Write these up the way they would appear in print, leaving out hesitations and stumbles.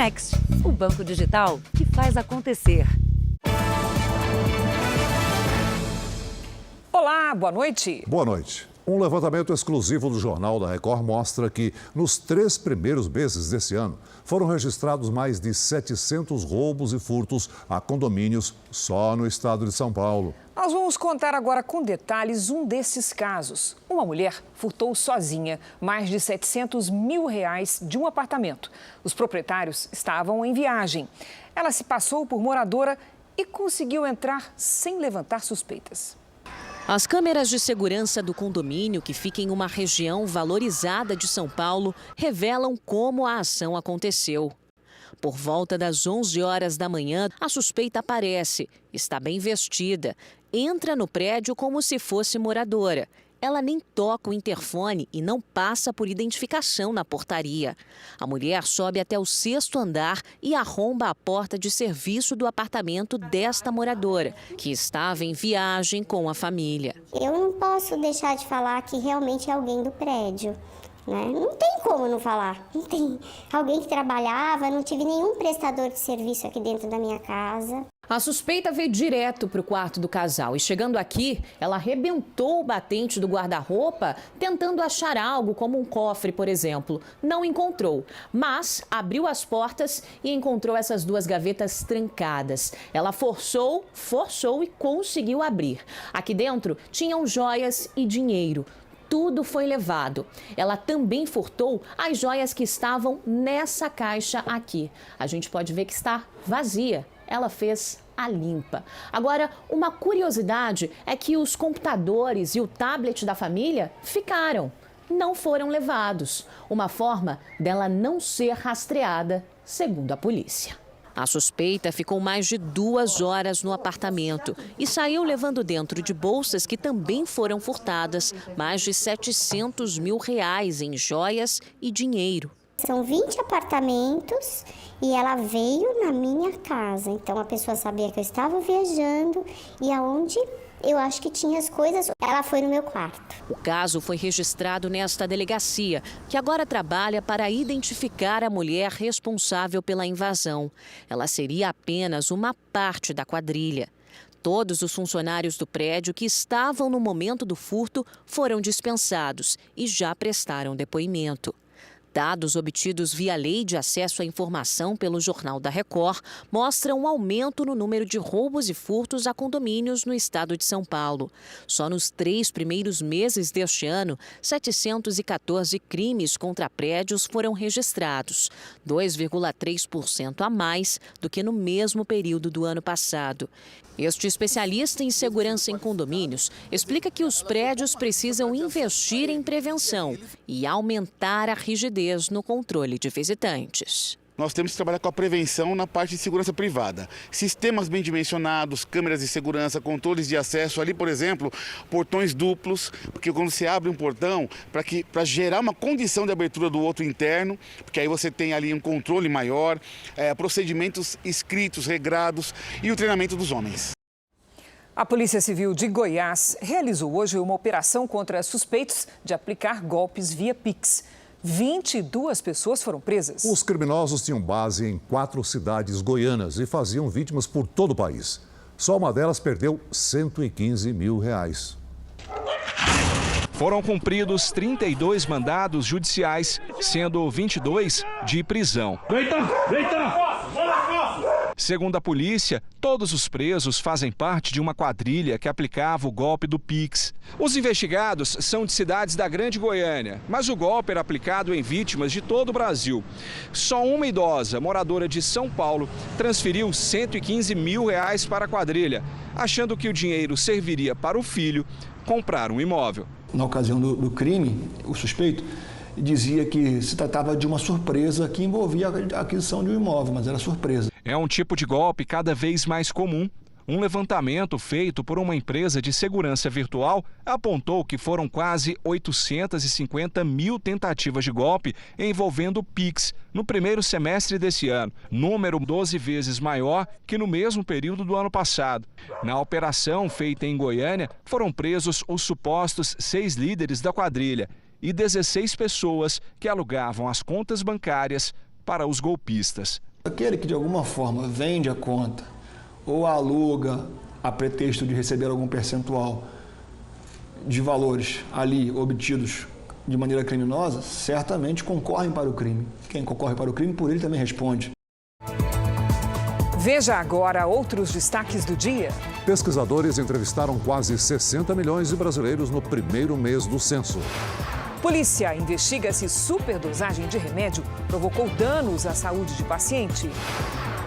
Next, o banco digital que faz acontecer. Olá, boa noite. Boa noite. Um levantamento exclusivo do Jornal da Record mostra que, nos 3 primeiros meses desse ano, foram registrados mais de 700 roubos e furtos a condomínios só no estado de São Paulo. Nós vamos contar agora com detalhes um desses casos. Uma mulher furtou sozinha mais de R$700 mil de um apartamento. Os proprietários estavam em viagem. Ela se passou por moradora e conseguiu entrar sem levantar suspeitas. As câmeras de segurança do condomínio, que fica em uma região valorizada de São Paulo, revelam como a ação aconteceu. Por volta das 11 horas da manhã, a suspeita aparece, está bem vestida, entra no prédio como se fosse moradora. Ela nem toca o interfone e não passa por identificação na portaria. A mulher sobe até o 6º andar e arromba a porta de serviço do apartamento desta moradora, que estava em viagem com a família. Eu não posso deixar de falar que realmente é alguém do prédio, né? Não tem como não falar. Não tem alguém que trabalhava, não tive nenhum prestador de serviço aqui dentro da minha casa. A suspeita veio direto para o quarto do casal e, chegando aqui, ela arrebentou o batente do guarda-roupa tentando achar algo como um cofre, por exemplo. Não encontrou, mas abriu as portas e encontrou essas 2 gavetas trancadas. Ela forçou e conseguiu abrir. Aqui dentro tinham joias e dinheiro. Tudo foi levado. Ela também furtou as joias que estavam nessa caixa aqui. A gente pode ver que está vazia. Ela fez a limpa. Agora, uma curiosidade é que os computadores e o tablet da família ficaram, não foram levados. Uma forma dela não ser rastreada, segundo a polícia. A suspeita ficou mais de 2 horas no apartamento e saiu levando dentro de bolsas que também foram furtadas mais de R$700 mil em joias e dinheiro. São 20 apartamentos e ela veio na minha casa. Então a pessoa sabia que eu estava viajando e aonde eu acho que tinha as coisas, ela foi no meu quarto. O caso foi registrado nesta delegacia, que agora trabalha para identificar a mulher responsável pela invasão. Ela seria apenas uma parte da quadrilha. Todos os funcionários do prédio que estavam no momento do furto foram dispensados e já prestaram depoimento. Dados obtidos via Lei de Acesso à Informação pelo Jornal da Record mostram um aumento no número de roubos e furtos a condomínios no estado de São Paulo. Só nos 3 primeiros meses deste ano, 714 crimes contra prédios foram registrados, 2,3% a mais do que no mesmo período do ano passado. Este especialista em segurança em condomínios explica que os prédios precisam investir em prevenção e aumentar a rigidez no controle de visitantes. Nós temos que trabalhar com a prevenção na parte de segurança privada. Sistemas bem dimensionados, câmeras de segurança, controles de acesso ali, por exemplo, portões duplos, porque quando você abre um portão, para gerar uma condição de abertura do outro interno, porque aí você tem ali um controle maior, procedimentos escritos, regrados e o treinamento dos homens. A Polícia Civil de Goiás realizou hoje uma operação contra suspeitos de aplicar golpes via Pix. 22 pessoas foram presas. Os criminosos tinham base em 4 cidades goianas e faziam vítimas por todo o país. Só uma delas perdeu R$115 mil. Foram cumpridos 32 mandados judiciais, sendo 22 de prisão. Segundo a polícia, todos os presos fazem parte de uma quadrilha que aplicava o golpe do Pix. Os investigados são de cidades da Grande Goiânia, mas o golpe era aplicado em vítimas de todo o Brasil. Só uma idosa, moradora de São Paulo, transferiu R$115 mil para a quadrilha, achando que o dinheiro serviria para o filho comprar um imóvel. Na ocasião do crime, o suspeito dizia que se tratava de uma surpresa que envolvia a aquisição de um imóvel, mas era surpresa. É um tipo de golpe cada vez mais comum. Um levantamento feito por uma empresa de segurança virtual apontou que foram quase 850 mil tentativas de golpe envolvendo o Pix no primeiro semestre desse ano, número 12 vezes maior que no mesmo período do ano passado. Na operação feita em Goiânia, foram presos os supostos 6 líderes da quadrilha e 16 pessoas que alugavam as contas bancárias para os golpistas. Aquele que de alguma forma vende a conta ou aluga a pretexto de receber algum percentual de valores ali obtidos de maneira criminosa, certamente concorrem para o crime. Quem concorre para o crime, por ele também responde. Veja agora outros destaques do dia. Pesquisadores entrevistaram quase 60 milhões de brasileiros no primeiro mês do censo. Polícia investiga se superdosagem de remédio provocou danos à saúde de paciente.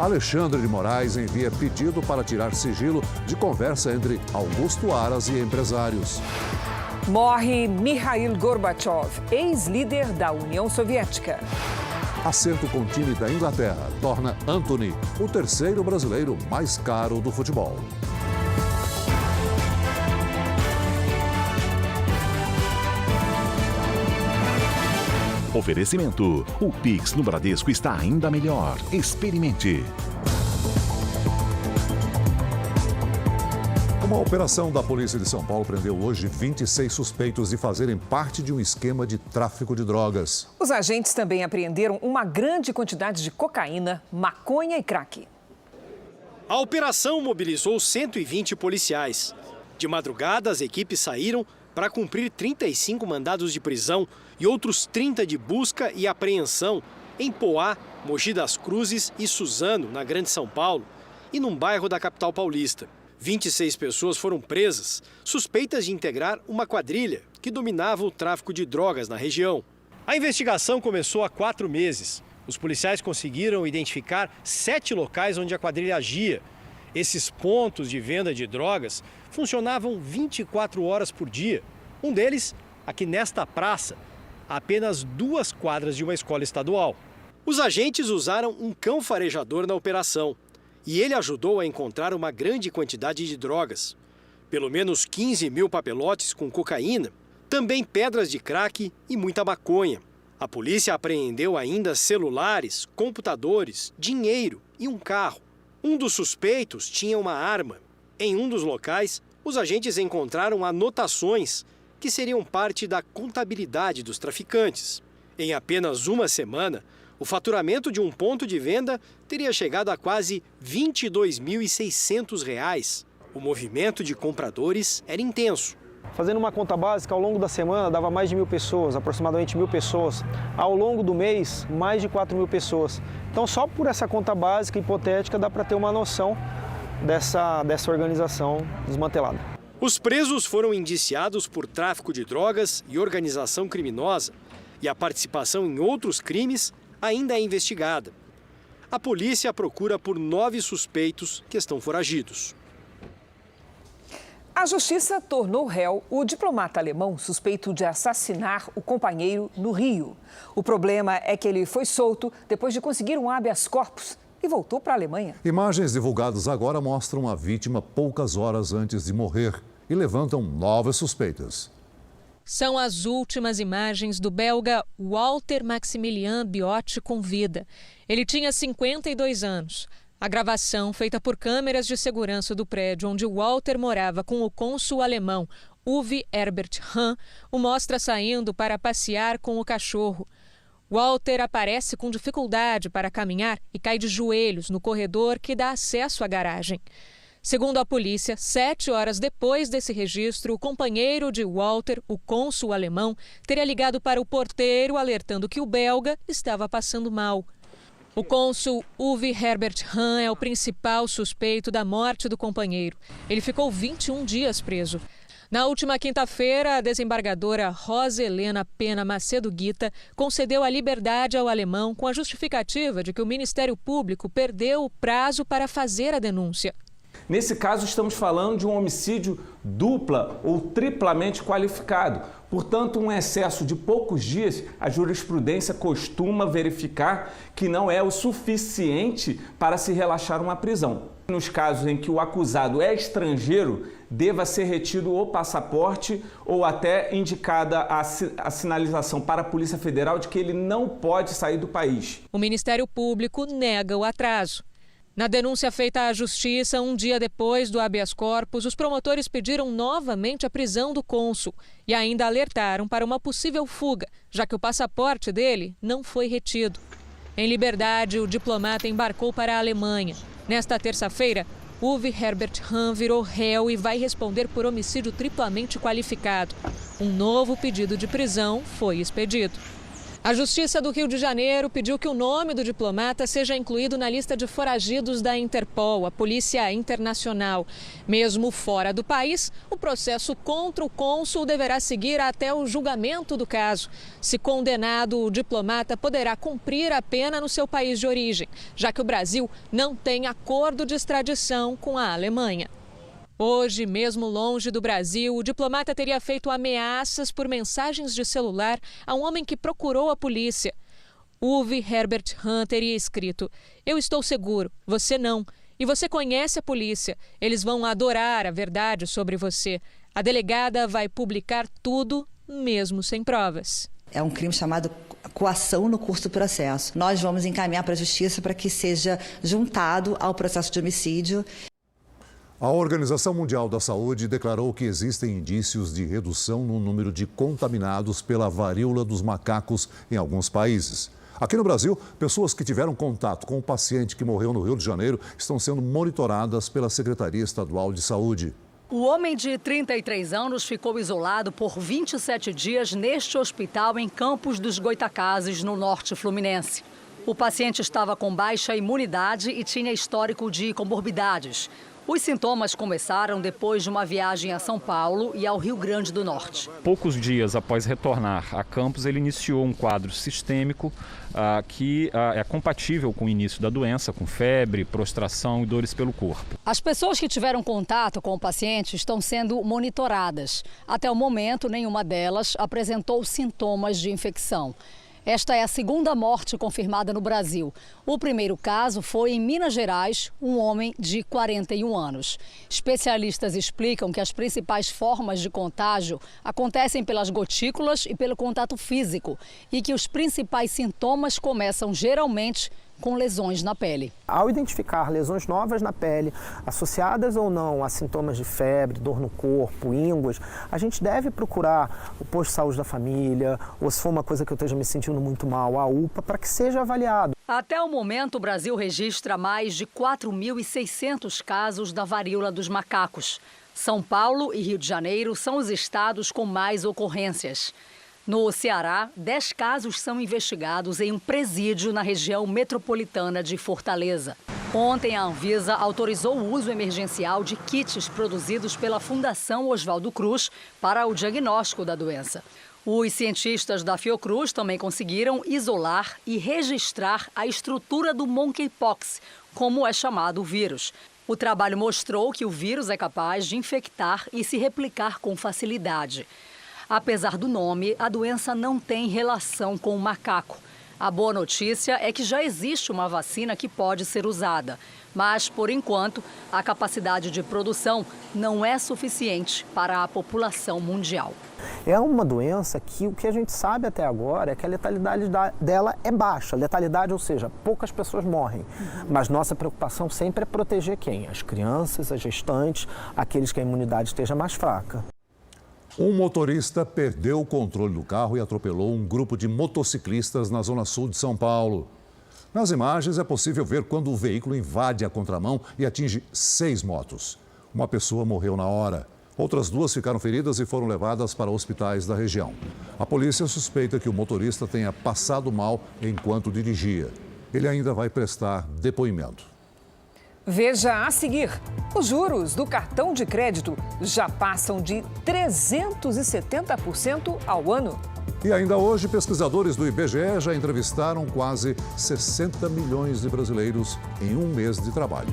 Alexandre de Moraes envia pedido para tirar sigilo de conversa entre Augusto Aras e empresários. Morre Mikhail Gorbachev, ex-líder da União Soviética. Acerto com o time da Inglaterra torna Antony o terceiro brasileiro mais caro do futebol. Oferecimento. O Pix no Bradesco está ainda melhor. Experimente. Uma operação da Polícia de São Paulo prendeu hoje 26 suspeitos de fazerem parte de um esquema de tráfico de drogas. Os agentes também apreenderam uma grande quantidade de cocaína, maconha e crack. A operação mobilizou 120 policiais. De madrugada, as equipes saíram para cumprir 35 mandados de prisão e outros 30 de busca e apreensão em Poá, Mogi das Cruzes e Suzano, na Grande São Paulo, e num bairro da capital paulista. 26 pessoas foram presas, suspeitas de integrar uma quadrilha que dominava o tráfico de drogas na região. A investigação começou há 4 meses. Os policiais conseguiram identificar 7 locais onde a quadrilha agia. Esses pontos de venda de drogas funcionavam 24 horas por dia. Um deles, aqui nesta praça, a apenas 2 quadras de uma escola estadual. Os agentes usaram um cão farejador na operação. E ele ajudou a encontrar uma grande quantidade de drogas. Pelo menos 15 mil papelotes com cocaína, também pedras de crack e muita maconha. A polícia apreendeu ainda celulares, computadores, dinheiro e um carro. Um dos suspeitos tinha uma arma. Em um dos locais, os agentes encontraram anotações que seriam parte da contabilidade dos traficantes. Em apenas uma semana, o faturamento de um ponto de venda teria chegado a quase R$ 22.600. O movimento de compradores era intenso. Fazendo uma conta básica, ao longo da semana dava mais de 1.000 pessoas, aproximadamente 1.000 pessoas. Ao longo do mês, mais de 4.000 pessoas. Então, só por essa conta básica hipotética dá para ter uma noção dessa organização desmantelada. Os presos foram indiciados por tráfico de drogas e organização criminosa, e a participação em outros crimes ainda é investigada. A polícia procura por 9 suspeitos que estão foragidos. A justiça tornou réu o diplomata alemão suspeito de assassinar o companheiro no Rio. O problema é que ele foi solto depois de conseguir um habeas corpus e voltou para a Alemanha. Imagens divulgadas agora mostram a vítima poucas horas antes de morrer e levantam novas suspeitas. São as últimas imagens do belga Walter Maximilian Biot com vida. Ele tinha 52 anos. A gravação, feita por câmeras de segurança do prédio onde Walter morava com o cônsul alemão Uwe Herbert Hahn, o mostra saindo para passear com o cachorro. Walter aparece com dificuldade para caminhar e cai de joelhos no corredor que dá acesso à garagem. Segundo a polícia, 7 horas depois desse registro, o companheiro de Walter, o cônsul alemão, teria ligado para o porteiro alertando que o belga estava passando mal. O cônsul Uwe Herbert Hahn é o principal suspeito da morte do companheiro. Ele ficou 21 dias preso. Na última quinta-feira, a desembargadora Rosa Helena Pena Macedo Guita concedeu a liberdade ao alemão com a justificativa de que o Ministério Público perdeu o prazo para fazer a denúncia. Nesse caso, estamos falando de um homicídio dupla ou triplamente qualificado. Portanto, um excesso de poucos dias, a jurisprudência costuma verificar que não é o suficiente para se relaxar uma prisão. Nos casos em que o acusado é estrangeiro, deva ser retido o passaporte ou até indicada a sinalização para a Polícia Federal de que ele não pode sair do país. O Ministério Público nega o atraso. Na denúncia feita à Justiça, um dia depois do habeas corpus, os promotores pediram novamente a prisão do cônsul e ainda alertaram para uma possível fuga, já que o passaporte dele não foi retido. Em liberdade, o diplomata embarcou para a Alemanha. Nesta terça-feira, Uwe Herbert Hahn virou réu e vai responder por homicídio triplamente qualificado. Um novo pedido de prisão foi expedido. A Justiça do Rio de Janeiro pediu que o nome do diplomata seja incluído na lista de foragidos da Interpol, a Polícia Internacional. Mesmo fora do país, o processo contra o cônsul deverá seguir até o julgamento do caso. Se condenado, o diplomata poderá cumprir a pena no seu país de origem, já que o Brasil não tem acordo de extradição com a Alemanha. Hoje, mesmo longe do Brasil, o diplomata teria feito ameaças por mensagens de celular a um homem que procurou a polícia. Uwe Herbert Hahn teria escrito: "Eu estou seguro, você não. E você conhece a polícia. Eles vão adorar a verdade sobre você. A delegada vai publicar tudo, mesmo sem provas." É um crime chamado coação no curso do processo. Nós vamos encaminhar para a Justiça para que seja juntado ao processo de homicídio. A Organização Mundial da Saúde declarou que existem indícios de redução no número de contaminados pela varíola dos macacos em alguns países. Aqui no Brasil, pessoas que tiveram contato com o paciente que morreu no Rio de Janeiro estão sendo monitoradas pela Secretaria Estadual de Saúde. O homem de 33 anos ficou isolado por 27 dias neste hospital em Campos dos Goitacazes, no norte fluminense. O paciente estava com baixa imunidade e tinha histórico de comorbidades. Os sintomas começaram depois de uma viagem a São Paulo e ao Rio Grande do Norte. Poucos dias após retornar a Campos, ele iniciou um quadro sistêmico que é compatível com o início da doença, com febre, prostração e dores pelo corpo. As pessoas que tiveram contato com o paciente estão sendo monitoradas. Até o momento, nenhuma delas apresentou sintomas de infecção. Esta é a segunda morte confirmada no Brasil. O primeiro caso foi em Minas Gerais, um homem de 41 anos. Especialistas explicam que as principais formas de contágio acontecem pelas gotículas e pelo contato físico e que os principais sintomas começam geralmente com lesões na pele. Ao identificar lesões novas na pele, associadas ou não a sintomas de febre, dor no corpo, ínguas, a gente deve procurar o posto de saúde da família, ou se for uma coisa que eu esteja me sentindo muito mal, a UPA, para que seja avaliado. Até o momento, o Brasil registra mais de 4.600 casos da varíola dos macacos. São Paulo e Rio de Janeiro são os estados com mais ocorrências. No Ceará, 10 casos são investigados em um presídio na região metropolitana de Fortaleza. Ontem, a Anvisa autorizou o uso emergencial de kits produzidos pela Fundação Oswaldo Cruz para o diagnóstico da doença. Os cientistas da Fiocruz também conseguiram isolar e registrar a estrutura do monkeypox, como é chamado o vírus. O trabalho mostrou que o vírus é capaz de infectar e se replicar com facilidade. Apesar do nome, a doença não tem relação com o macaco. A boa notícia é que já existe uma vacina que pode ser usada. Mas, por enquanto, a capacidade de produção não é suficiente para a população mundial. É uma doença que o que a gente sabe até agora é que a letalidade dela é baixa. Letalidade, ou seja, poucas pessoas morrem. Mas nossa preocupação sempre é proteger quem? As crianças, as gestantes, aqueles que a imunidade esteja mais fraca. Um motorista perdeu o controle do carro e atropelou um grupo de motociclistas na zona sul de São Paulo. Nas imagens é possível ver quando o veículo invade a contramão e atinge 6 motos. Uma pessoa morreu na hora. Outras 2 ficaram feridas e foram levadas para hospitais da região. A polícia suspeita que o motorista tenha passado mal enquanto dirigia. Ele ainda vai prestar depoimento. Veja a seguir, os juros do cartão de crédito já passam de 370% ao ano. E ainda hoje, pesquisadores do IBGE já entrevistaram quase 60 milhões de brasileiros em um mês de trabalho.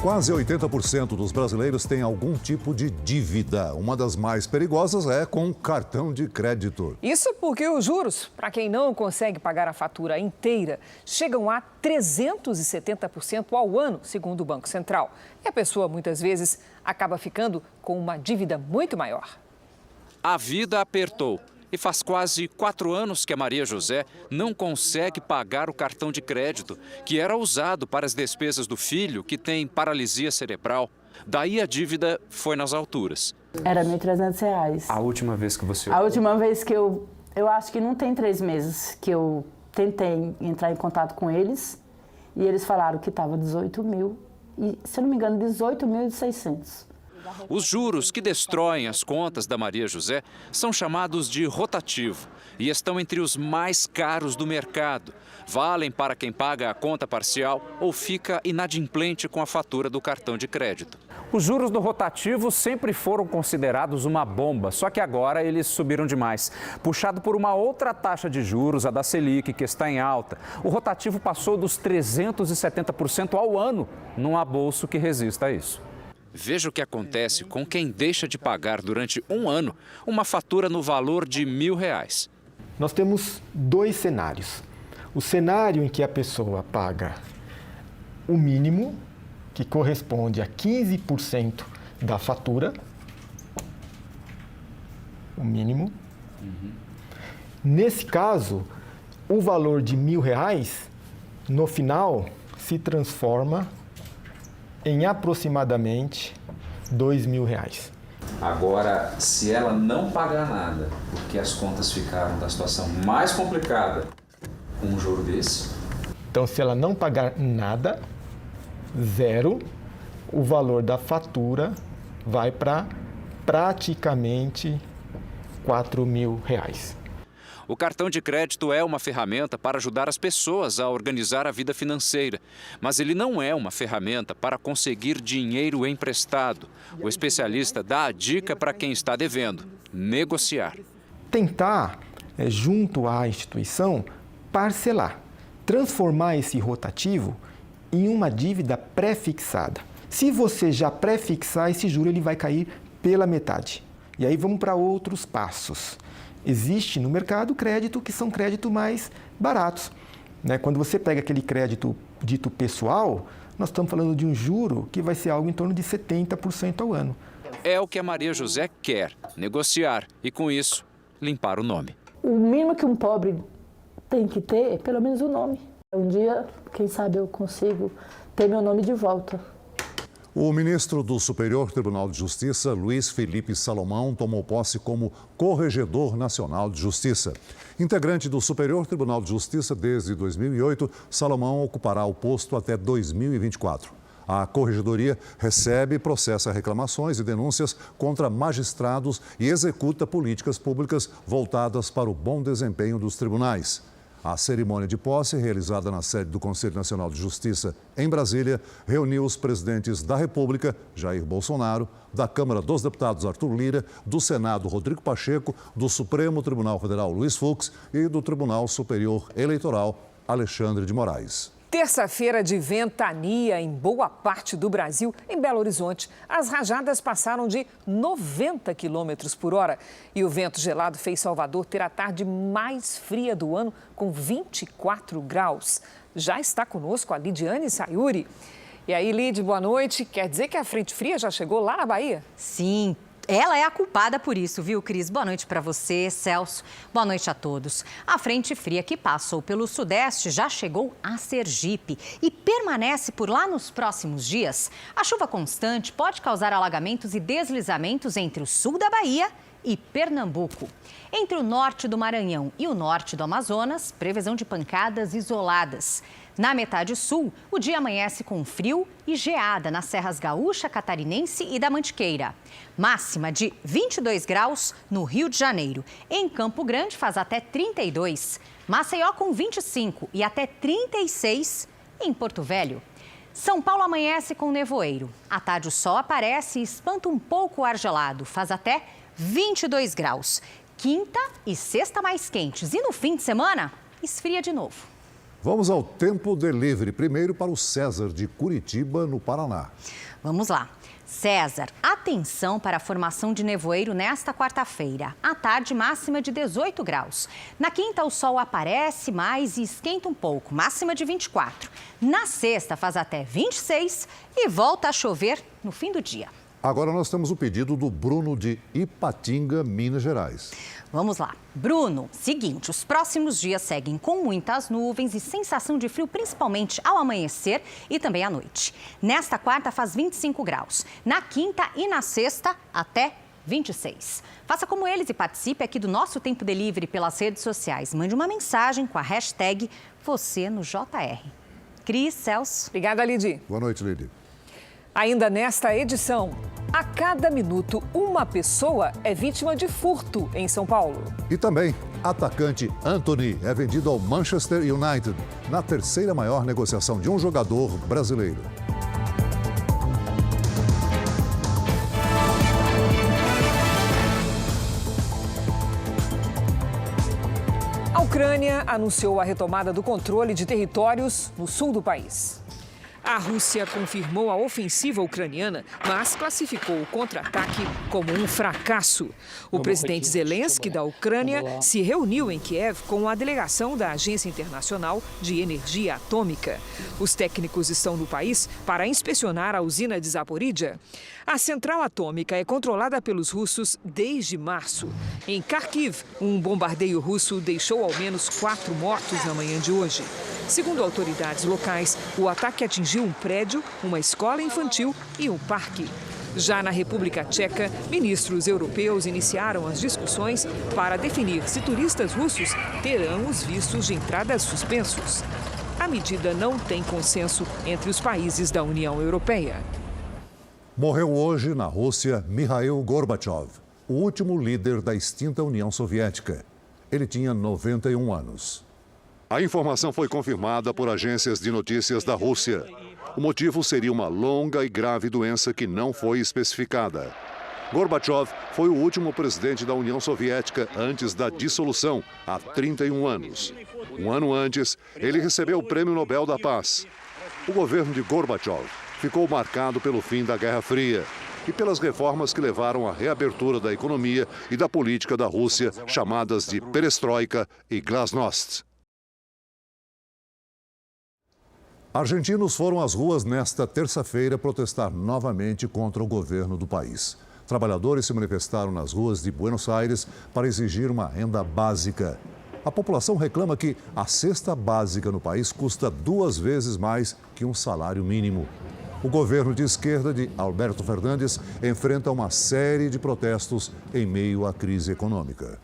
Quase 80% dos brasileiros têm algum tipo de dívida. Uma das mais perigosas é com cartão de crédito. Isso porque os juros, para quem não consegue pagar a fatura inteira, chegam a 370% ao ano, segundo o Banco Central. E a pessoa, muitas vezes, acaba ficando com uma dívida muito maior. A vida apertou. E faz quase 4 anos que a Maria José não consegue pagar o cartão de crédito, que era usado para as despesas do filho, que tem paralisia cerebral. Daí a dívida foi nas alturas. Era R$ 1.300. A última vez que você... A última vez que eu acho que não tem 3 meses que eu tentei entrar em contato com eles e eles falaram que estava 18 mil e, se eu não me engano, 18.600. Os juros que destroem as contas da Maria José são chamados de rotativo e estão entre os mais caros do mercado. Valem para quem paga a conta parcial ou fica inadimplente com a fatura do cartão de crédito. Os juros do rotativo sempre foram considerados uma bomba, só que agora eles subiram demais. Puxado por uma outra taxa de juros, a da Selic, que está em alta. O rotativo passou dos 370% ao ano. Não há bolso que resista a isso. Veja o que acontece com quem deixa de pagar durante 1 ano uma fatura no valor de R$1.000. Nós temos 2 cenários. O cenário em que a pessoa paga o mínimo, que corresponde a 15% da fatura, o mínimo. Nesse caso, o valor de R$1.000, no final, se transforma em aproximadamente R$2.000. Agora, se ela não pagar nada, porque as contas ficaram da situação mais complicada, um juro desse? Então, se ela não pagar nada, 0, o valor da fatura vai para praticamente R$4.000. O cartão de crédito é uma ferramenta para ajudar as pessoas a organizar a vida financeira, mas ele não é uma ferramenta para conseguir dinheiro emprestado. O especialista dá a dica para quem está devendo: negociar. Tentar, junto à instituição, parcelar, transformar esse rotativo em uma dívida pré-fixada. Se você já pré-fixar, esse juro ele vai cair pela metade. E aí vamos para outros passos. Existe no mercado crédito que são créditos mais baratos. Quando você pega aquele crédito dito pessoal, nós estamos falando de um juro que vai ser algo em torno de 70% ao ano. É o que a Maria José quer, negociar e, com isso, limpar o nome. O mínimo que um pobre tem que ter é pelo menos o nome. Um dia, quem sabe, eu consigo ter meu nome de volta. O ministro do Superior Tribunal de Justiça, Luiz Felipe Salomão, tomou posse como Corregedor Nacional de Justiça. Integrante do Superior Tribunal de Justiça desde 2008, Salomão ocupará o posto até 2024. A Corregedoria recebe e processa reclamações e denúncias contra magistrados e executa políticas públicas voltadas para o bom desempenho dos tribunais. A cerimônia de posse, realizada na sede do Conselho Nacional de Justiça, em Brasília, reuniu os presidentes da República, Jair Bolsonaro, da Câmara dos Deputados, Arthur Lira, do Senado, Rodrigo Pacheco, do Supremo Tribunal Federal, Luiz Fux, e do Tribunal Superior Eleitoral, Alexandre de Moraes. Terça-feira de ventania em boa parte do Brasil. Em Belo Horizonte, as rajadas passaram de 90 km por hora. E o vento gelado fez Salvador ter a tarde mais fria do ano, com 24 graus. Já está conosco a Lidiane Sayuri. E aí, Lid, boa noite. Quer dizer que a frente fria já chegou lá na Bahia? Sim. Ela é a culpada por isso, viu, Cris? Boa noite para você, Celso. Boa noite a todos. A frente fria que passou pelo Sudeste já chegou a Sergipe e permanece por lá nos próximos dias. A chuva constante pode causar alagamentos e deslizamentos entre o sul da Bahia e Pernambuco. Entre o norte do Maranhão e o norte do Amazonas, previsão de pancadas isoladas. Na metade sul, o dia amanhece com frio e geada nas serras Gaúcha, Catarinense e da Mantiqueira. Máxima de 22 graus no Rio de Janeiro. Em Campo Grande faz até 32. Maceió com 25 e até 36 em Porto Velho. São Paulo amanhece com nevoeiro. À tarde o sol aparece e espanta um pouco o ar gelado. Faz até 22 graus. Quinta e sexta mais quentes. E no fim de semana, esfria de novo. Vamos ao Tempo Delivery, primeiro para o César, de Curitiba, no Paraná. Vamos lá. César, atenção para a formação de nevoeiro nesta quarta-feira. À tarde, máxima de 18 graus. Na quinta, o sol aparece mais e esquenta um pouco, máxima de 24. Na sexta, faz até 26 e volta a chover no fim do dia. Agora nós temos o pedido do Bruno de Ipatinga, Minas Gerais. Vamos lá. Bruno, seguinte, os próximos dias seguem com muitas nuvens e sensação de frio, principalmente ao amanhecer e também à noite. Nesta quarta faz 25 graus, na quinta e na sexta até 26. Faça como eles e participe aqui do nosso Tempo Delivery pelas redes sociais. Mande uma mensagem com a hashtag #VocêNoJR. Cris, Celso. Obrigada, Lidy. Boa noite, Lidy. Ainda nesta edição, a cada minuto uma pessoa é vítima de furto em São Paulo. E também, atacante Anthony é vendido ao Manchester United na terceira maior negociação de um jogador brasileiro. A Ucrânia anunciou a retomada do controle de territórios no sul do país. A Rússia confirmou a ofensiva ucraniana, mas classificou o contra-ataque como um fracasso. O presidente Zelensky da Ucrânia se reuniu em Kiev com a delegação da Agência Internacional de Energia Atômica. Os técnicos estão no país para inspecionar a usina de Zaporídia. A central atômica é controlada pelos russos desde março. Em Kharkiv, um bombardeio russo deixou ao menos 4 mortos na manhã de hoje. Segundo autoridades locais, o ataque atingiu um prédio, uma escola infantil e um parque. Já na República Tcheca, ministros europeus iniciaram as discussões para definir se turistas russos terão os vistos de entrada suspensos. A medida não tem consenso entre os países da União Europeia. Morreu hoje na Rússia Mikhail Gorbachev, o último líder da extinta União Soviética. Ele tinha 91 anos. A informação foi confirmada por agências de notícias da Rússia. O motivo seria uma longa e grave doença que não foi especificada. Gorbachev foi o último presidente da União Soviética antes da dissolução, há 31 anos. Um ano antes, ele recebeu o Prêmio Nobel da Paz. O governo de Gorbachev ficou marcado pelo fim da Guerra Fria e pelas reformas que levaram à reabertura da economia e da política da Rússia, chamadas de perestroika e glasnost. Argentinos foram às ruas nesta terça-feira protestar novamente contra o governo do país. Trabalhadores se manifestaram nas ruas de Buenos Aires para exigir uma renda básica. A população reclama que a cesta básica no país custa 2 vezes mais que um salário mínimo. O governo de esquerda de Alberto Fernandes enfrenta uma série de protestos em meio à crise econômica.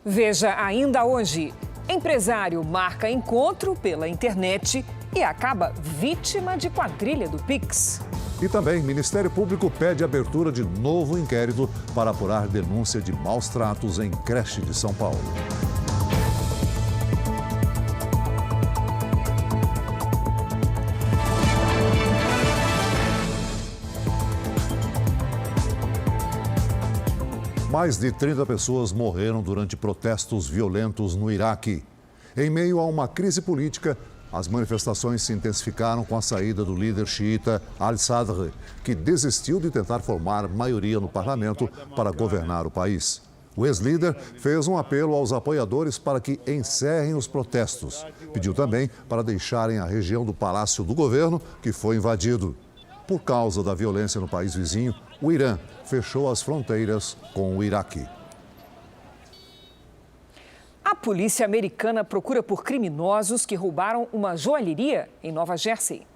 Veja ainda hoje, empresário marca encontro pela internet e acaba vítima de quadrilha do Pix. E também, Ministério Público pede abertura de novo inquérito para apurar denúncia de maus tratos em creche de São Paulo. Mais de 30 pessoas morreram durante protestos violentos no Iraque. Em meio a uma crise política, as manifestações se intensificaram com a saída do líder xiita al-Sadr, que desistiu de tentar formar maioria no parlamento para governar o país. O ex-líder fez um apelo aos apoiadores para que encerrem os protestos. Pediu também para deixarem a região do Palácio do Governo, que foi invadido. Por causa da violência no país vizinho, o Irã fechou as fronteiras com o Iraque. A polícia americana procura por criminosos que roubaram uma joalheria em Nova Jersey.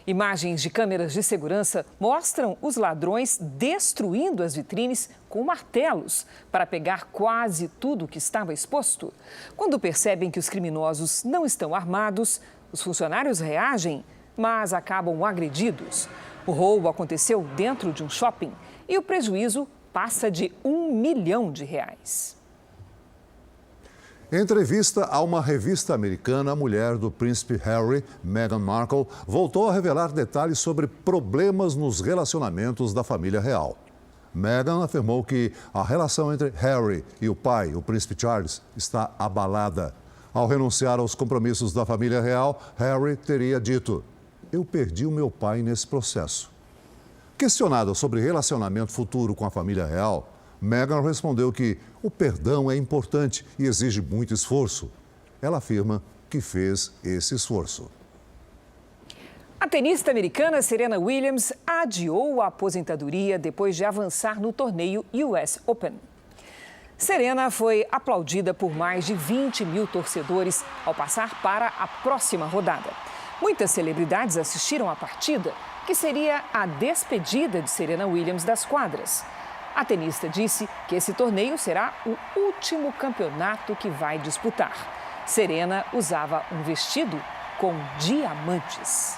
Imagens de câmeras de segurança mostram os ladrões destruindo as vitrines com martelos para pegar quase tudo que estava exposto. Quando percebem que os criminosos não estão armados, os funcionários reagem, mas acabam agredidos. O roubo aconteceu dentro de um shopping e o prejuízo passa de R$1 milhão. Em entrevista a uma revista americana, a mulher do príncipe Harry, Meghan Markle, voltou a revelar detalhes sobre problemas nos relacionamentos da família real. Meghan afirmou que a relação entre Harry e o pai, o príncipe Charles, está abalada. Ao renunciar aos compromissos da família real, Harry teria dito: "Eu perdi o meu pai nesse processo." Questionada sobre relacionamento futuro com a família real, Meghan respondeu que o perdão é importante e exige muito esforço. Ela afirma que fez esse esforço. A tenista americana Serena Williams adiou a aposentadoria depois de avançar no torneio US Open. Serena foi aplaudida por mais de 20 mil torcedores ao passar para a próxima rodada. Muitas celebridades assistiram à partida, que seria a despedida de Serena Williams das quadras. A tenista disse que esse torneio será o último campeonato que vai disputar. Serena usava um vestido com diamantes.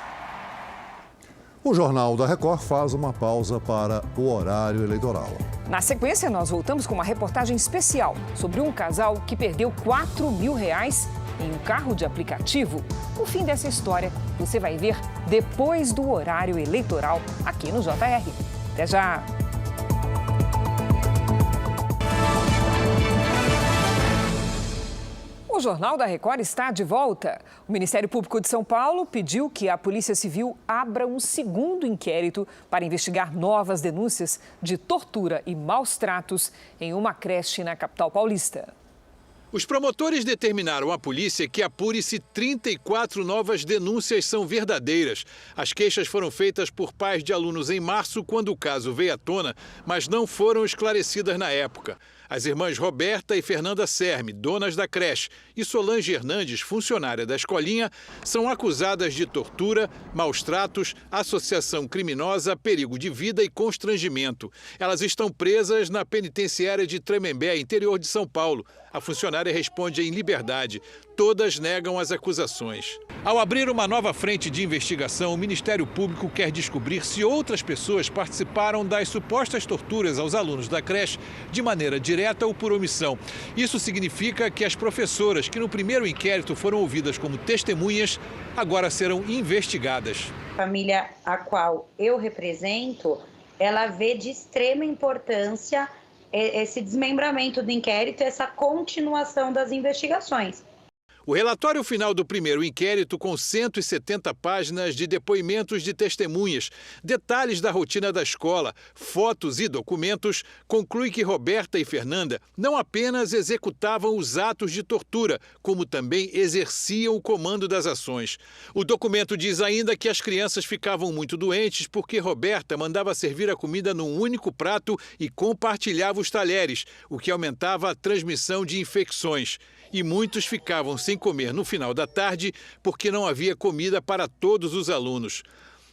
O Jornal da Record faz uma pausa para o horário eleitoral. Na sequência, nós voltamos com uma reportagem especial sobre um casal que perdeu R$4 mil em um carro de aplicativo. O fim dessa história você vai ver depois do horário eleitoral aqui no JR. Até já! O Jornal da Record está de volta. O Ministério Público de São Paulo pediu que a Polícia Civil abra um segundo inquérito para investigar novas denúncias de tortura e maus tratos em uma creche na capital paulista. Os promotores determinaram à polícia que apure se 34 novas denúncias são verdadeiras. As queixas foram feitas por pais de alunos em março, quando o caso veio à tona, mas não foram esclarecidas na época. As irmãs Roberta e Fernanda Serme, donas da creche, e Solange Hernandes, funcionária da escolinha, são acusadas de tortura, maus tratos, associação criminosa, perigo de vida e constrangimento. Elas estão presas na penitenciária de Tremembé, interior de São Paulo. A funcionária responde em liberdade. Todas negam as acusações. Ao abrir uma nova frente de investigação, o Ministério Público quer descobrir se outras pessoas participaram das supostas torturas aos alunos da creche de maneira direta ou por omissão. Isso significa que as professoras que no primeiro inquérito foram ouvidas como testemunhas, agora serão investigadas. A família a qual eu represento, ela vê de extrema importância esse desmembramento do inquérito, essa continuação das investigações. O relatório final do primeiro inquérito, com 170 páginas de depoimentos de testemunhas, detalhes da rotina da escola, fotos e documentos, conclui que Roberta e Fernanda não apenas executavam os atos de tortura, como também exerciam o comando das ações. O documento diz ainda que as crianças ficavam muito doentes porque Roberta mandava servir a comida num único prato e compartilhava os talheres, o que aumentava a transmissão de infecções. E muitos ficavam sem comer no final da tarde porque não havia comida para todos os alunos.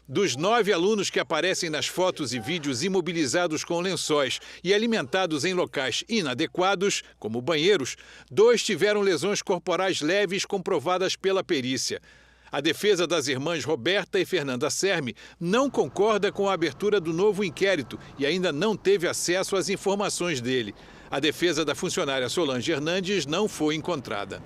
Dos 9 alunos que aparecem nas fotos e vídeos imobilizados com lençóis e alimentados em locais inadequados, como banheiros, 2 tiveram lesões corporais leves comprovadas pela perícia. A defesa das irmãs Roberta e Fernanda Serme não concorda com a abertura do novo inquérito e ainda não teve acesso às informações dele. A defesa da funcionária Solange Hernandes não foi encontrada.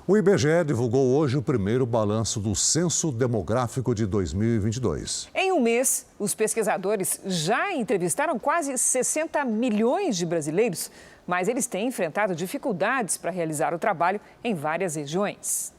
O IBGE divulgou hoje o primeiro balanço do Censo Demográfico de 2022. Em um mês, os pesquisadores já entrevistaram quase 60 milhões de brasileiros, mas eles têm enfrentado dificuldades para realizar o trabalho em várias regiões.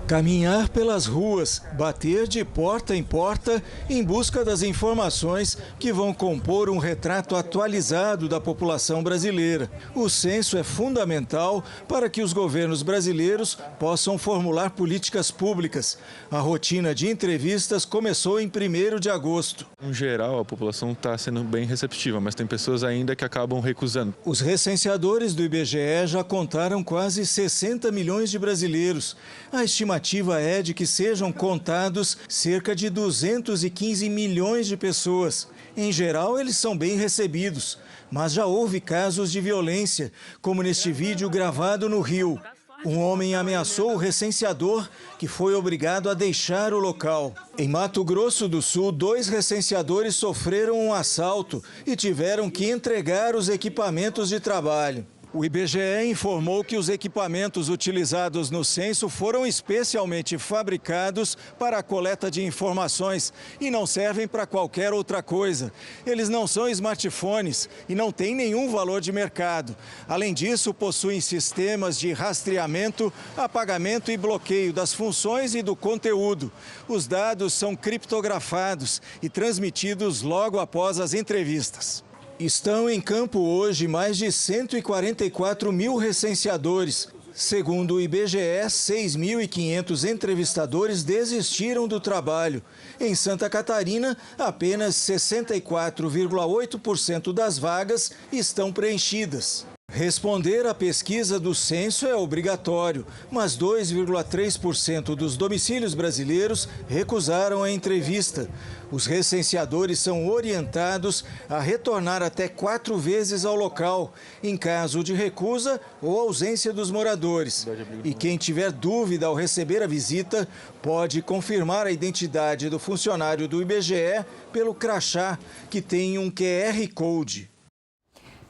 Caminhar pelas ruas, bater de porta em porta em busca das informações que vão compor um retrato atualizado da população brasileira. O censo é fundamental para que os governos brasileiros possam formular políticas públicas. A rotina de entrevistas começou em 1º de agosto. Em geral, a população está sendo bem receptiva, mas tem pessoas ainda que acabam recusando. Os recenseadores do IBGE já contaram quase 60 milhões de brasileiros. A estimativa é de que sejam contados cerca de 215 milhões de pessoas. Em geral, eles são bem recebidos, mas já houve casos de violência, como neste vídeo gravado no Rio. Um homem ameaçou o recenseador, que foi obrigado a deixar o local. Em Mato Grosso do Sul, 2 recenseadores sofreram um assalto e tiveram que entregar os equipamentos de trabalho. O IBGE informou que os equipamentos utilizados no censo foram especialmente fabricados para a coleta de informações e não servem para qualquer outra coisa. Eles não são smartphones e não têm nenhum valor de mercado. Além disso, possuem sistemas de rastreamento, apagamento e bloqueio das funções e do conteúdo. Os dados são criptografados e transmitidos logo após as entrevistas. Estão em campo hoje mais de 144 mil recenseadores. Segundo o IBGE, 6.500 entrevistadores desistiram do trabalho. Em Santa Catarina, apenas 64,8% das vagas estão preenchidas. Responder à pesquisa do censo é obrigatório, mas 2,3% dos domicílios brasileiros recusaram a entrevista. Os recenseadores são orientados a retornar até 4 vezes ao local, em caso de recusa ou ausência dos moradores. E quem tiver dúvida ao receber a visita, pode confirmar a identidade do funcionário do IBGE pelo crachá, que tem um QR Code.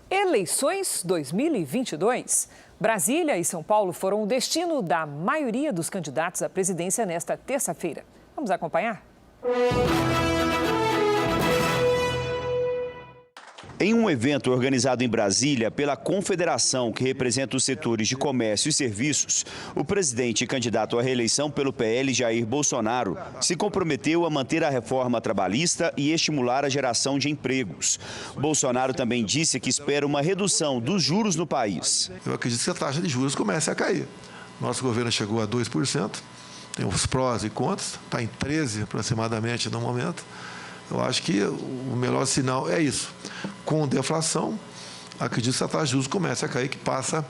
Eleições 2022. Brasília e São Paulo foram o destino da maioria dos candidatos à presidência nesta terça-feira. Vamos acompanhar? Em um evento organizado em Brasília pela confederação que representa os setores de comércio e serviços, o presidente e candidato à reeleição pelo PL, Jair Bolsonaro, se comprometeu a manter a reforma trabalhista e estimular a geração de empregos. Bolsonaro também disse que espera uma redução dos juros no país. Eu acredito que a taxa de juros comece a cair. Nosso governo chegou a 2%, tem os prós e contras, está em 13% aproximadamente no momento. Eu acho que o melhor sinal é isso. Com deflação, acredito que a taxa de juros comece a cair, que passa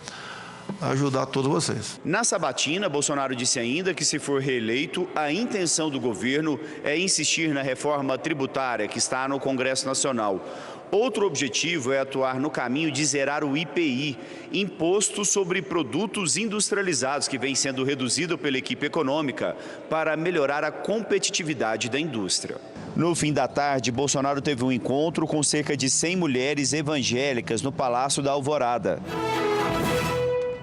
a ajudar todos vocês. Na sabatina, Bolsonaro disse ainda que, se for reeleito, a intenção do governo é insistir na reforma tributária que está no Congresso Nacional. Outro objetivo é atuar no caminho de zerar o IPI, imposto sobre produtos industrializados, que vem sendo reduzido pela equipe econômica para melhorar a competitividade da indústria. No fim da tarde, Bolsonaro teve um encontro com cerca de 100 mulheres evangélicas no Palácio da Alvorada.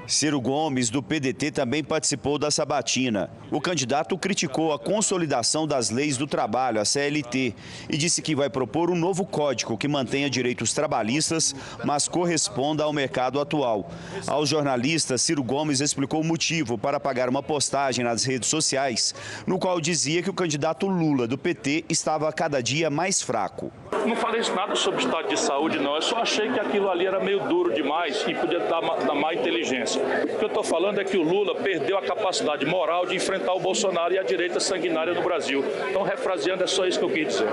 Ciro Gomes, do PDT, também participou da sabatina. O candidato criticou a consolidação das leis do trabalho, a CLT, e disse que vai propor um novo código que mantenha direitos trabalhistas, mas corresponda ao mercado atual. Aos jornalistas, Ciro Gomes explicou o motivo para apagar uma postagem nas redes sociais, no qual dizia que o candidato Lula, do PT, estava a cada dia mais fraco. Não falei nada sobre estado de saúde, não. Eu só achei que aquilo ali era meio duro demais e podia dar má inteligência. O que eu estou falando é que o Lula perdeu a capacidade moral de enfrentar o Bolsonaro e a direita sanguinária no Brasil. Então, refraseando, é só isso que eu quis dizer.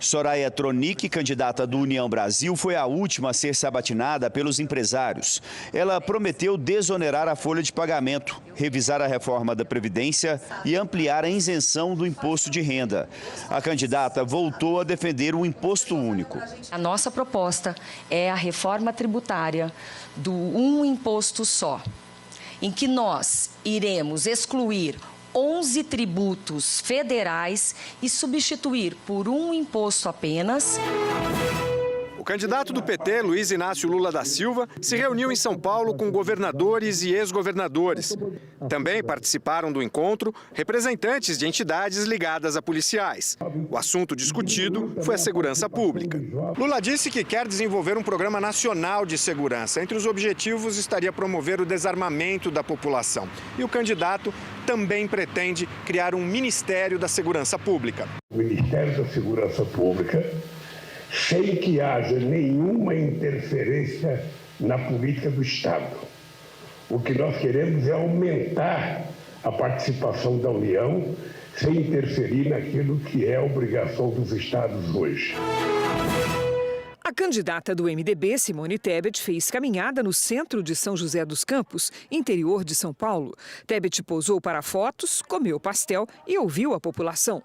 Soraya Tronic, candidata do União Brasil, foi a última a ser sabatinada pelos empresários. Ela prometeu desonerar a folha de pagamento, revisar a reforma da Previdência e ampliar a isenção do imposto de renda. A candidata voltou a defender o imposto único. A nossa proposta é a reforma tributária do um imposto só, em que nós iremos excluir 11 tributos federais e substituir por um imposto apenas. O candidato do PT, Luiz Inácio Lula da Silva, se reuniu em São Paulo com governadores e ex-governadores. Também participaram do encontro representantes de entidades ligadas a policiais. O assunto discutido foi a segurança pública. Lula disse que quer desenvolver um programa nacional de segurança. Entre os objetivos estaria promover o desarmamento da população. E o candidato também pretende criar um Ministério da Segurança Pública. O Ministério da Segurança Pública, sem que haja nenhuma interferência na política do Estado. O que nós queremos é aumentar a participação da União sem interferir naquilo que é a obrigação dos Estados hoje. A candidata do MDB, Simone Tebet, fez caminhada no centro de São José dos Campos, interior de São Paulo. Tebet posou para fotos, comeu pastel e ouviu a população.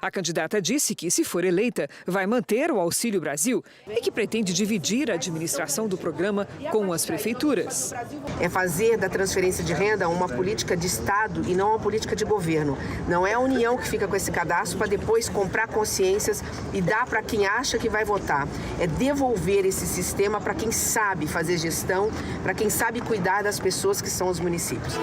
A candidata disse que, se for eleita, vai manter o Auxílio Brasil e que pretende dividir a administração do programa com as prefeituras. É fazer da transferência de renda uma política de Estado e não uma política de governo. Não é a União que fica com esse cadastro para depois comprar consciências e dar para quem acha que vai votar. É devolver esse sistema para quem sabe fazer gestão, para quem sabe cuidar das pessoas que são os municípios.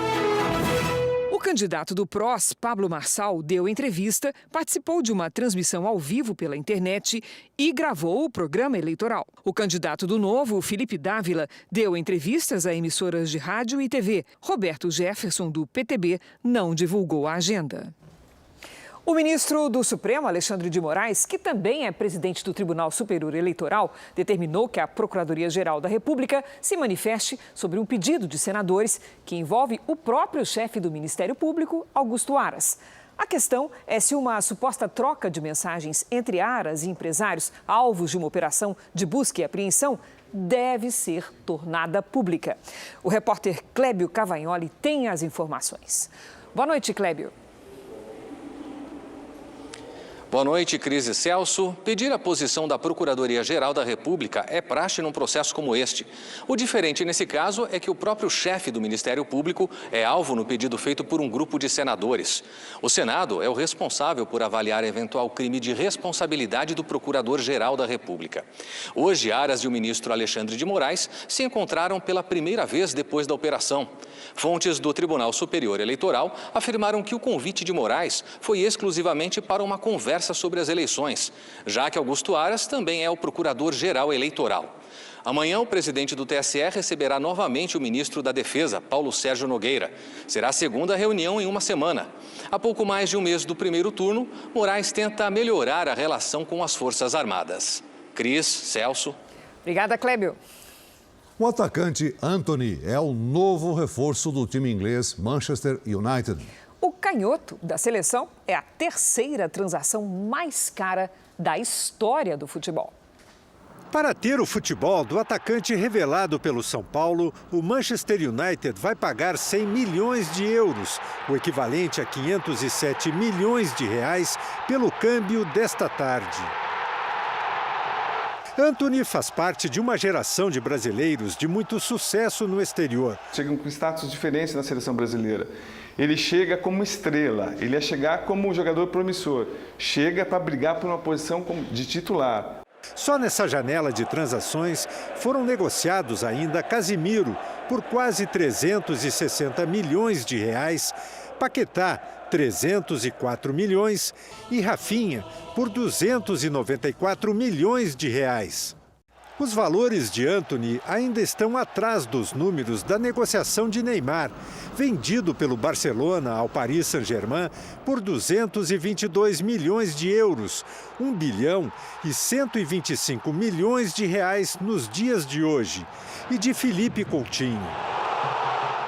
O candidato do PROS, Pablo Marçal, deu entrevista, participou de uma transmissão ao vivo pela internet e gravou o programa eleitoral. O candidato do Novo, Felipe Dávila, deu entrevistas a emissoras de rádio e TV. Roberto Jefferson, do PTB, não divulgou a agenda. O ministro do Supremo, Alexandre de Moraes, que também é presidente do Tribunal Superior Eleitoral, determinou que a Procuradoria-Geral da República se manifeste sobre um pedido de senadores que envolve o próprio chefe do Ministério Público, Augusto Aras. A questão é se uma suposta troca de mensagens entre Aras e empresários alvos de uma operação de busca e apreensão deve ser tornada pública. O repórter Clébio Cavagnoli tem as informações. Boa noite, Clébio. Boa noite, Cris e Celso. Pedir a posição da Procuradoria-Geral da República é praxe num processo como este. O diferente nesse caso é que o próprio chefe do Ministério Público é alvo no pedido feito por um grupo de senadores. O Senado é o responsável por avaliar eventual crime de responsabilidade do Procurador-Geral da República. Hoje, Aras e o ministro Alexandre de Moraes se encontraram pela primeira vez depois da operação. Fontes do Tribunal Superior Eleitoral afirmaram que o convite de Moraes foi exclusivamente para uma conversa sobre as eleições, já que Augusto Aras também é o Procurador-Geral Eleitoral. Amanhã, o presidente do TSE receberá novamente o ministro da Defesa, Paulo Sérgio Nogueira. Será a segunda reunião em uma semana. Há pouco mais de um mês do primeiro turno, Moraes tenta melhorar a relação com as Forças Armadas. Cris, Celso. Obrigada, Clébio. O atacante Antony é o novo reforço do time inglês Manchester United. O canhoto da seleção é a terceira transação mais cara da história do futebol. Para ter o futebol do atacante revelado pelo São Paulo, o Manchester United vai pagar 100 milhões de euros, o equivalente a 507 milhões de reais, pelo câmbio desta tarde. Antony faz parte de uma geração de brasileiros de muito sucesso no exterior. Chegam com status diferentes na seleção brasileira. Ele chega como estrela, ele ia chegar como um jogador promissor, chega para brigar por uma posição de titular. Só nessa janela de transações foram negociados ainda Casimiro por quase 360 milhões de reais, Paquetá 304 milhões e Rafinha por 294 milhões de reais. Os valores de Antony ainda estão atrás dos números da negociação de Neymar, vendido pelo Barcelona ao Paris Saint-Germain por 222 milhões de euros, 1 bilhão e 125 milhões de reais nos dias de hoje, e de Felipe Coutinho.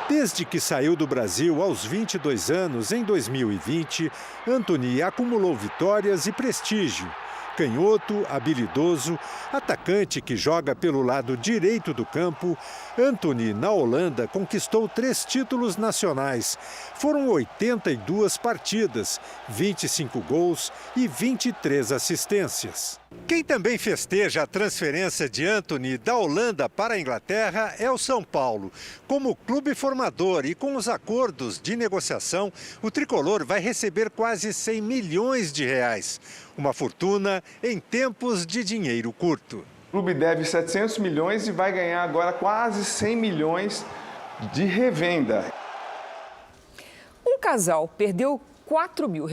Desde que saiu do Brasil aos 22 anos, em 2020, Antony acumulou vitórias e prestígio. Canhoto, habilidoso, atacante que joga pelo lado direito do campo, Antony, na Holanda, conquistou 3 títulos nacionais. Foram 82 partidas, 25 gols e 23 assistências. Quem também festeja a transferência de Antony da Holanda para a Inglaterra é o São Paulo. Como clube formador e com os acordos de negociação, o tricolor vai receber quase 100 milhões de reais. Uma fortuna em tempos de dinheiro curto. O clube deve 700 milhões e vai ganhar agora quase 100 milhões de revenda. Um casal perdeu R$4 mil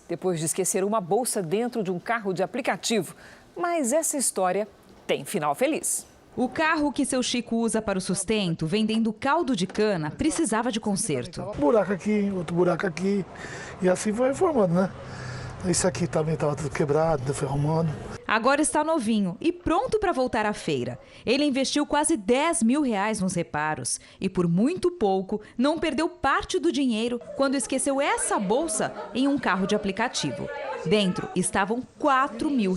depois de esquecer uma bolsa dentro de um carro de aplicativo. Mas essa história tem final feliz. O carro que seu Chico usa para o sustento, vendendo caldo de cana, precisava de conserto. Um buraco aqui, outro buraco aqui, e assim foi reformando, né? Isso aqui também estava tudo quebrado, foi arrumando. Agora está novinho e pronto para voltar à feira. Ele investiu quase R$10 mil nos reparos e por muito pouco não perdeu parte do dinheiro quando esqueceu essa bolsa em um carro de aplicativo. Dentro estavam R$4 mil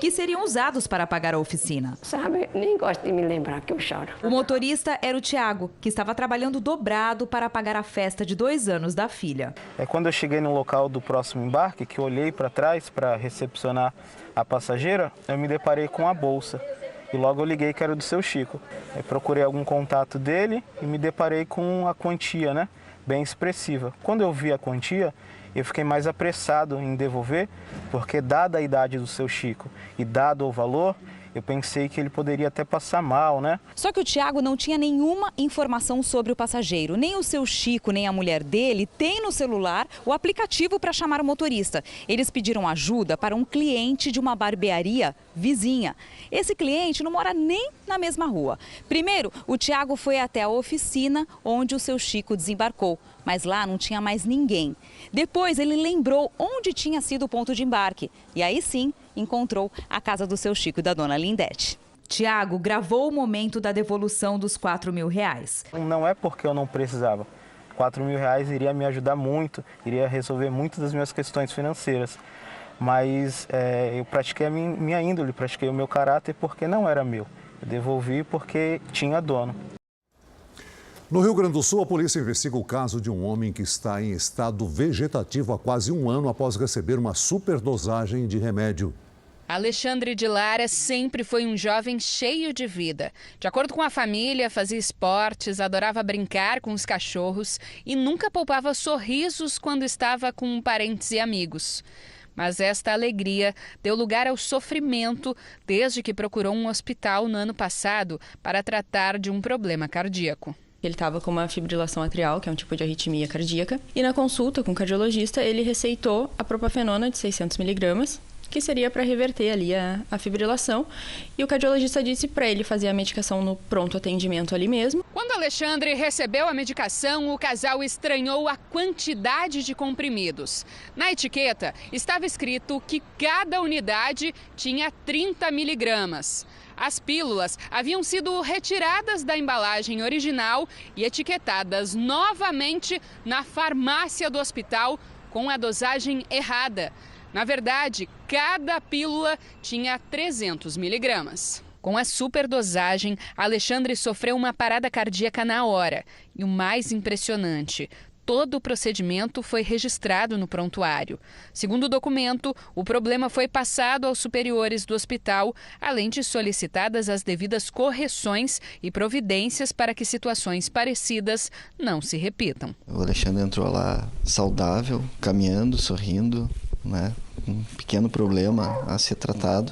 que seriam usados para pagar a oficina. Sabe, nem gosto de me lembrar que eu choro. O motorista era o Tiago, que estava trabalhando dobrado para pagar a festa de 2 anos da filha. Quando eu cheguei no local do próximo embarque, que eu olhei para trás para recepcionar a passageira, eu me deparei com a bolsa. E logo eu liguei que era do seu Chico. Eu procurei algum contato dele e me deparei com a quantia, né? Bem expressiva. Quando eu vi a quantia, eu fiquei mais apressado em devolver, porque dada a idade do seu Chico e dado o valor, Eu pensei que ele poderia até passar mal, né? Só que o Tiago não tinha nenhuma informação sobre o passageiro. Nem o seu Chico, nem a mulher dele tem no celular o aplicativo para chamar o motorista. Eles pediram ajuda para um cliente de uma barbearia vizinha. Esse cliente não mora nem na mesma rua. Primeiro, o Tiago foi até a oficina onde o seu Chico desembarcou, mas lá não tinha mais ninguém. Depois ele lembrou onde tinha sido o ponto de embarque e aí sim encontrou a casa do seu Chico e da dona Lindete. Tiago gravou o momento da devolução dos R$4.000. Não é porque eu não precisava. R$4.000 iria me ajudar muito, iria resolver muitas das minhas questões financeiras. Mas eu pratiquei a minha índole, pratiquei o meu caráter porque não era meu. Eu devolvi porque tinha dono. No Rio Grande do Sul, a polícia investiga o caso de um homem que está em estado vegetativo há quase um ano após receber uma superdosagem de remédio. Alexandre de Lara sempre foi um jovem cheio de vida. De acordo com a família, fazia esportes, adorava brincar com os cachorros e nunca poupava sorrisos quando estava com parentes e amigos. Mas esta alegria deu lugar ao sofrimento desde que procurou um hospital no ano passado para tratar de um problema cardíaco. Ele estava com uma fibrilação atrial, que é um tipo de arritmia cardíaca, e na consulta com o cardiologista ele receitou a propafenona de 600 miligramas, que seria para reverter ali a fibrilação, e o cardiologista disse para ele fazer a medicação no pronto atendimento ali mesmo. Quando Alexandre recebeu a medicação, o casal estranhou a quantidade de comprimidos. Na etiqueta estava escrito que cada unidade tinha 30 miligramas. As pílulas haviam sido retiradas da embalagem original e etiquetadas novamente na farmácia do hospital com a dosagem errada. Na verdade, cada pílula tinha 300 miligramas. Com a superdosagem, Alexandre sofreu uma parada cardíaca na hora. E o mais impressionante, todo o procedimento foi registrado no prontuário. Segundo o documento, o problema foi passado aos superiores do hospital, além de solicitadas as devidas correções e providências para que situações parecidas não se repitam. O Alexandre entrou lá saudável, caminhando, sorrindo, né? Um pequeno problema a ser tratado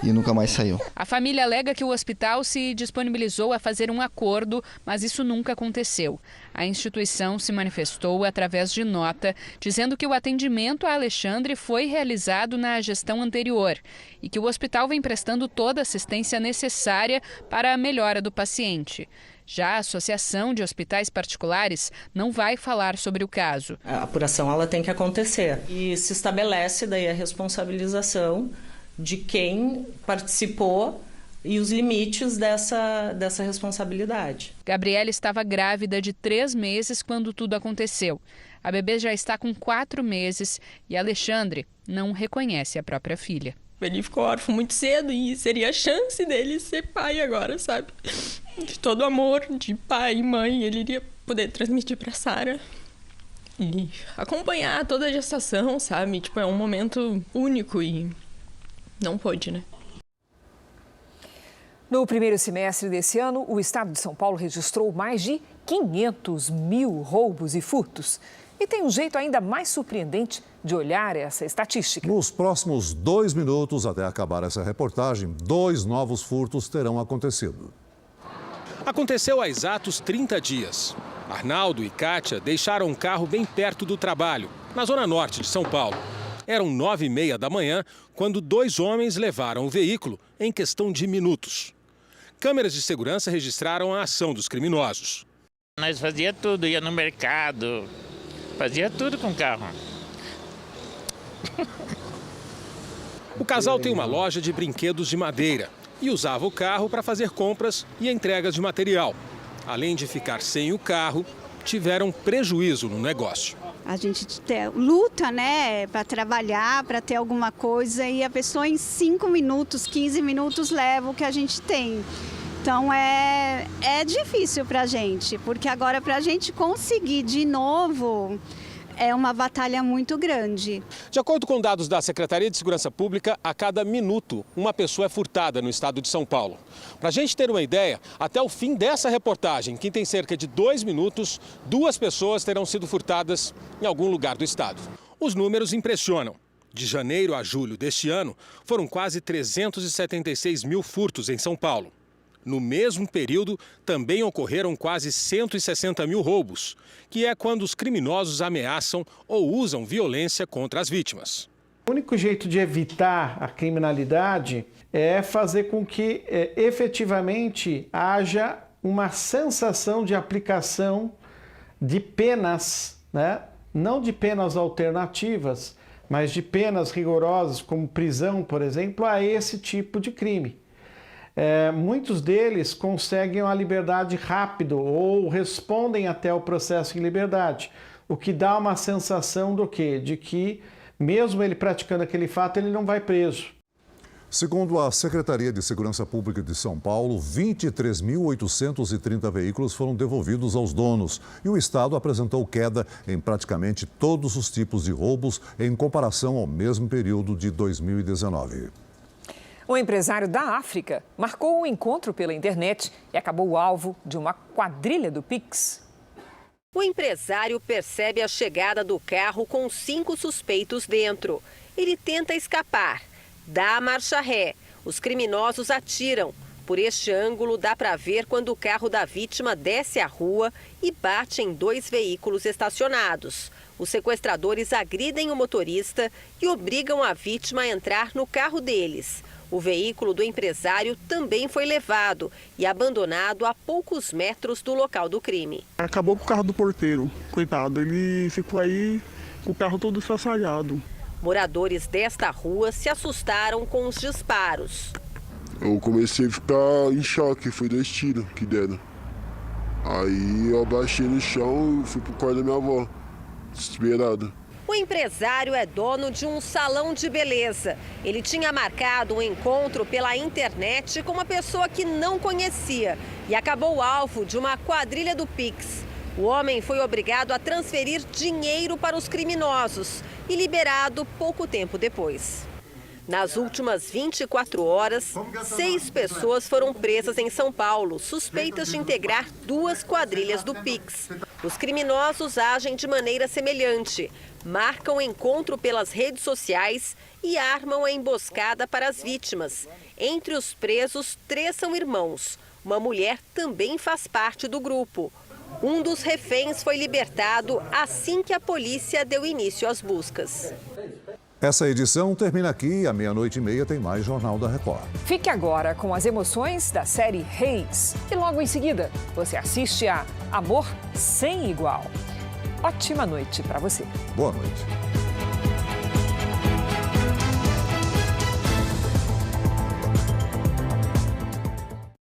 e nunca mais saiu. A família alega que o hospital se disponibilizou a fazer um acordo, mas isso nunca aconteceu. A instituição se manifestou através de nota, dizendo que o atendimento a Alexandre foi realizado na gestão anterior e que o hospital vem prestando toda a assistência necessária para a melhora do paciente. Já a Associação de Hospitais Particulares não vai falar sobre o caso. A apuração ela tem que acontecer e se estabelece daí a responsabilização de quem participou e os limites dessa responsabilidade. Gabriela estava grávida de 3 meses quando tudo aconteceu. A bebê já está com 4 meses e Alexandre não reconhece a própria filha. Ele ficou órfão muito cedo e seria a chance dele ser pai agora, sabe? De todo o amor de pai e mãe, ele iria poder transmitir para Sara e acompanhar toda a gestação, sabe? Tipo, é um momento único e não pôde, né? No primeiro semestre desse ano, o estado de São Paulo registrou mais de 500 mil roubos e furtos. E tem um jeito ainda mais surpreendente de olhar essa estatística. Nos próximos 2 minutos, até acabar essa reportagem, 2 novos furtos terão acontecido. Aconteceu há exatos 30 dias. Arnaldo e Kátia deixaram um carro bem perto do trabalho, na zona norte de São Paulo. Eram 9h30 da manhã, quando 2 homens levaram o veículo em questão de minutos. Câmeras de segurança registraram a ação dos criminosos. Nós fazia tudo, ia no mercado, fazia tudo com o carro. O casal tem uma loja de brinquedos de madeira e usava o carro para fazer compras e entregas de material. Além de ficar sem o carro, tiveram prejuízo no negócio. A gente luta, né, para trabalhar, para ter alguma coisa e a pessoa em 5 minutos, 15 minutos leva o que a gente tem. Então é difícil para a gente, porque agora para a gente conseguir de novo é uma batalha muito grande. De acordo com dados da Secretaria de Segurança Pública, a cada minuto uma pessoa é furtada no estado de São Paulo. Para a gente ter uma ideia, até o fim dessa reportagem, que tem cerca de 2 minutos, 2 pessoas terão sido furtadas em algum lugar do estado. Os números impressionam. De janeiro a julho deste ano, foram quase 376 mil furtos em São Paulo. No mesmo período, também ocorreram quase 160 mil roubos, que é quando os criminosos ameaçam ou usam violência contra as vítimas. O único jeito de evitar a criminalidade é fazer com que efetivamente haja uma sensação de aplicação de penas, né? Não de penas alternativas, mas de penas rigorosas, como prisão, por exemplo, a esse tipo de crime. Muitos deles conseguem a liberdade rápido ou respondem até o processo de liberdade, o que dá uma sensação do quê? De que, mesmo ele praticando aquele fato, ele não vai preso. Segundo a Secretaria de Segurança Pública de São Paulo, 23.830 veículos foram devolvidos aos donos e o Estado apresentou queda em praticamente todos os tipos de roubos em comparação ao mesmo período de 2019. Um empresário da África marcou um encontro pela internet e acabou alvo de uma quadrilha do Pix. O empresário percebe a chegada do carro com 5 suspeitos dentro. Ele tenta escapar, dá a marcha ré. Os criminosos atiram. Por este ângulo dá para ver quando o carro da vítima desce a rua e bate em 2 veículos estacionados. Os sequestradores agridem o motorista e obrigam a vítima a entrar no carro deles. O veículo do empresário também foi levado e abandonado a poucos metros do local do crime. Acabou com o carro do porteiro, coitado, ele ficou aí com o carro todo estraçalhado. Moradores desta rua se assustaram com os disparos. Eu comecei a ficar em choque, foi 2 tiros que deram. Aí eu abaixei no chão e fui pro quarto da minha avó, desesperado. O empresário é dono de um salão de beleza. Ele tinha marcado um encontro pela internet com uma pessoa que não conhecia e acabou alvo de uma quadrilha do Pix. O homem foi obrigado a transferir dinheiro para os criminosos e liberado pouco tempo depois. Nas últimas 24 horas, 6 pessoas foram presas em São Paulo, suspeitas de integrar 2 quadrilhas do Pix. Os criminosos agem de maneira semelhante, marcam encontro pelas redes sociais e armam a emboscada para as vítimas. Entre os presos, 3 são irmãos. Uma mulher também faz parte do grupo. Um dos reféns foi libertado assim que a polícia deu início às buscas. Essa edição termina aqui, à 00:30 tem mais Jornal da Record. Fique agora com as emoções da série Reis. E logo em seguida, você assiste a Amor Sem Igual. Ótima noite para você. Boa noite.